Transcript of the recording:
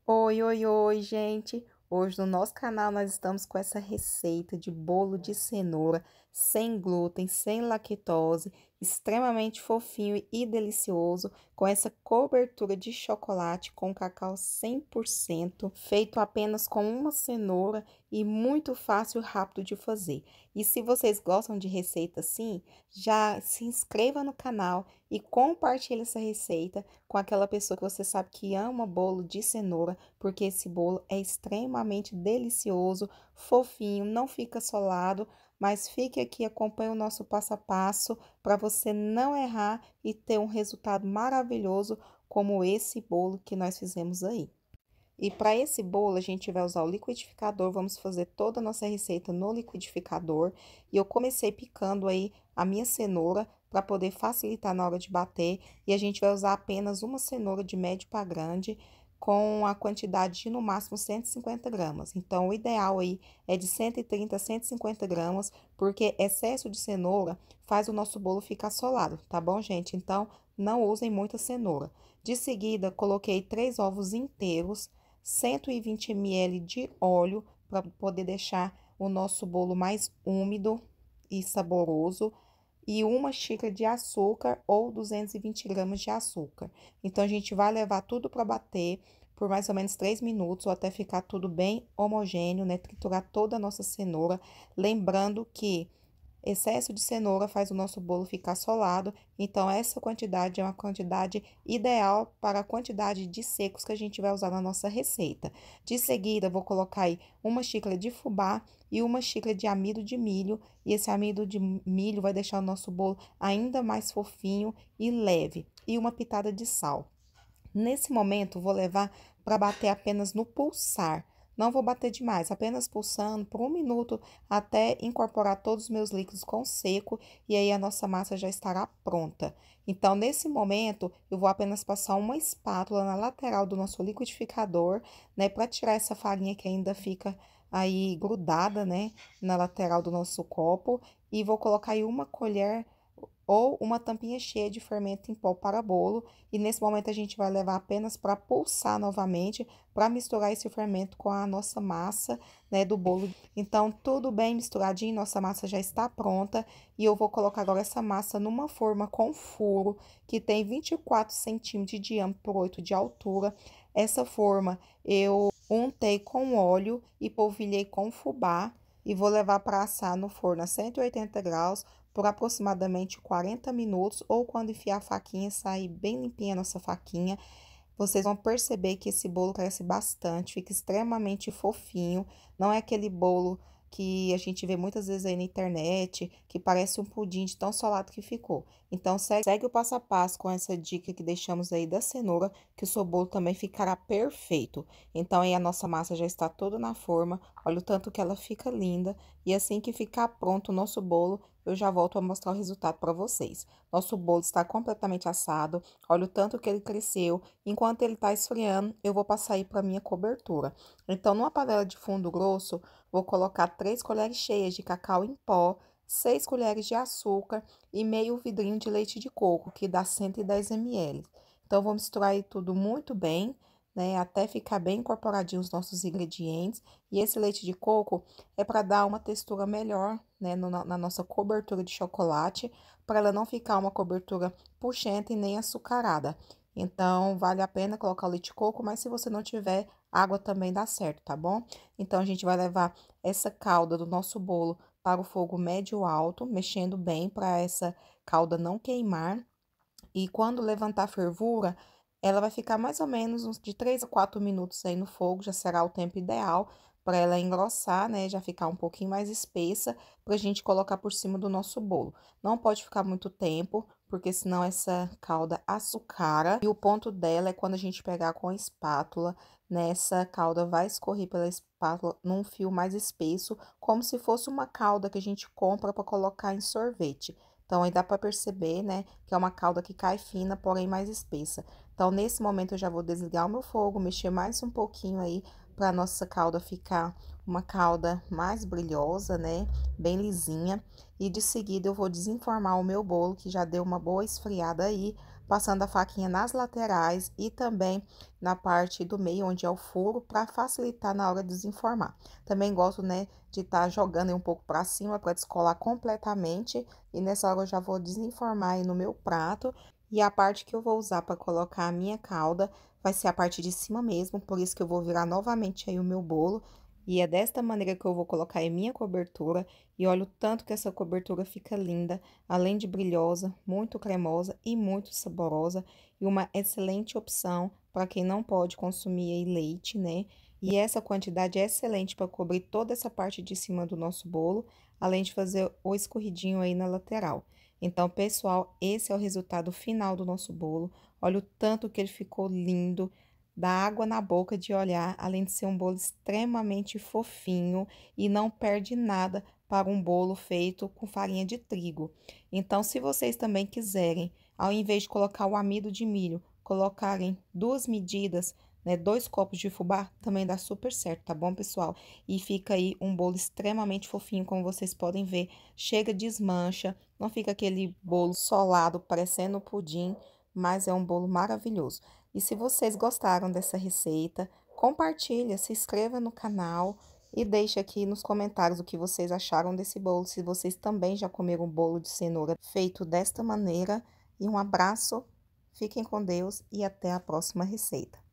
Oi, oi, oi, gente! Hoje no nosso canal nós estamos com essa receita de bolo de cenoura sem glúten, sem lactose, extremamente fofinho e delicioso, com essa cobertura de chocolate com cacau 100%, feito apenas com uma cenoura e muito fácil e rápido de fazer. E se vocês gostam de receita assim, já se inscreva no canal e compartilhe essa receita com aquela pessoa que você sabe que ama bolo de cenoura, porque esse bolo é extremamente delicioso, fofinho, não fica solado, mas fique aqui e acompanhe o nosso passo a passo para você não errar e ter um resultado maravilhoso como esse bolo que nós fizemos aí. E para esse bolo, a gente vai usar o liquidificador, vamos fazer toda a nossa receita no liquidificador. E eu comecei picando aí a minha cenoura para poder facilitar na hora de bater. E a gente vai usar apenas uma cenoura de médio para grande, com a quantidade de no máximo 150 gramas. Então, o ideal aí é de 130 a 150 gramas, porque excesso de cenoura faz o nosso bolo ficar solado, tá bom, gente? Então, não usem muita cenoura. De seguida, coloquei 3 ovos inteiros, 120 ml de óleo para poder deixar o nosso bolo mais úmido e saboroso, e uma xícara de açúcar ou 220 gramas de açúcar. Então, a gente vai levar tudo para bater por mais ou menos 3 minutos ou até ficar tudo bem homogêneo, né? Triturar toda a nossa cenoura. Lembrando que excesso de cenoura faz o nosso bolo ficar solado, então essa quantidade é uma quantidade ideal para a quantidade de secos que a gente vai usar na nossa receita. De seguida, vou colocar aí uma xícara de fubá e uma xícara de amido de milho, e esse amido de milho vai deixar o nosso bolo ainda mais fofinho e leve, e uma pitada de sal. Nesse momento, vou levar para bater apenas no pulsar. Não vou bater demais, apenas pulsando por 1 minuto até incorporar todos os meus líquidos com seco, e aí a nossa massa já estará pronta. Então, nesse momento, eu vou apenas passar uma espátula na lateral do nosso liquidificador, né, para tirar essa farinha que ainda fica aí grudada, né, na lateral do nosso copo, e vou colocar aí uma colher ou uma tampinha cheia de fermento em pó para bolo, e nesse momento a gente vai levar apenas para pulsar novamente, para misturar esse fermento com a nossa massa, né, do bolo. Então, tudo bem misturadinho, nossa massa já está pronta, e eu vou colocar agora essa massa numa forma com furo, que tem 24 centímetros de diâmetro por 8 de altura. Essa forma eu untei com óleo e polvilhei com fubá, e vou levar para assar no forno a 180 graus, por aproximadamente 40 minutos, ou quando enfiar a faquinha, sair bem limpinha a nossa faquinha, vocês vão perceber que esse bolo cresce bastante, fica extremamente fofinho, não é aquele bolo que a gente vê muitas vezes aí na internet, que parece um pudim de tão solado que ficou. Então, segue o passo a passo com essa dica que deixamos aí da cenoura, que o seu bolo também ficará perfeito. Então, aí a nossa massa já está toda na forma, olha o tanto que ela fica linda, e assim que ficar pronto o nosso bolo, eu já volto a mostrar o resultado para vocês. Nosso bolo está completamente assado, olha o tanto que ele cresceu. Enquanto ele está esfriando, eu vou passar aí para minha cobertura. Então, numa panela de fundo grosso, vou colocar 3 colheres cheias de cacau em pó, 6 colheres de açúcar e meio vidrinho de leite de coco, que dá 110 ml. Então, vou misturar aí tudo muito bem, né, até ficar bem incorporadinho os nossos ingredientes. E esse leite de coco é para dar uma textura melhor, né, na nossa cobertura de chocolate, para ela não ficar uma cobertura puxenta e nem açucarada. Então, vale a pena colocar o leite de coco, mas se você não tiver, água também dá certo, tá bom? Então, a gente vai levar essa calda do nosso bolo para o fogo médio alto, mexendo bem para essa calda não queimar. E quando levantar a fervura, ela vai ficar mais ou menos uns de 3 a 4 minutos aí no fogo, já será o tempo ideal para ela engrossar, né? Já ficar um pouquinho mais espessa para a gente colocar por cima do nosso bolo. Não pode ficar muito tempo, porque senão essa calda açucara. E o ponto dela é quando a gente pegar com a espátula, né? Essa calda vai escorrer pela espátula num fio mais espesso, como se fosse uma calda que a gente compra para colocar em sorvete. Então, aí dá para perceber, né, que é uma calda que cai fina, porém mais espessa. Então, nesse momento, eu já vou desligar o meu fogo, mexer mais um pouquinho aí, para nossa calda ficar uma calda mais brilhosa, né, bem lisinha. E de seguida, eu vou desenformar o meu bolo, que já deu uma boa esfriada aí, passando a faquinha nas laterais e também na parte do meio, onde é o furo, para facilitar na hora de desenformar. Também gosto, né, de estar jogando um pouco para cima para descolar completamente, e nessa hora eu já vou desenformar aí no meu prato. E a parte que eu vou usar para colocar a minha calda vai ser a parte de cima mesmo, por isso que eu vou virar novamente aí o meu bolo. E é desta maneira que eu vou colocar a minha cobertura. E olha o tanto que essa cobertura fica linda, além de brilhosa, muito cremosa e muito saborosa. E uma excelente opção para quem não pode consumir aí leite, né? E essa quantidade é excelente para cobrir toda essa parte de cima do nosso bolo, além de fazer o escorridinho aí na lateral. Então, pessoal, esse é o resultado final do nosso bolo. Olha o tanto que ele ficou lindo, dá água na boca de olhar, além de ser um bolo extremamente fofinho e não perde nada para um bolo feito com farinha de trigo. Então, se vocês também quiserem, ao invés de colocar o amido de milho, colocarem 2 medidas, né, 2 copos de fubá, também dá super certo, tá bom, pessoal? E fica aí um bolo extremamente fofinho, como vocês podem ver, chega, desmancha, não fica aquele bolo solado, parecendo pudim, mas é um bolo maravilhoso. E se vocês gostaram dessa receita, compartilha, se inscreva no canal e deixe aqui nos comentários o que vocês acharam desse bolo, se vocês também já comeram bolo de cenoura feito desta maneira. E um abraço, fiquem com Deus e até a próxima receita.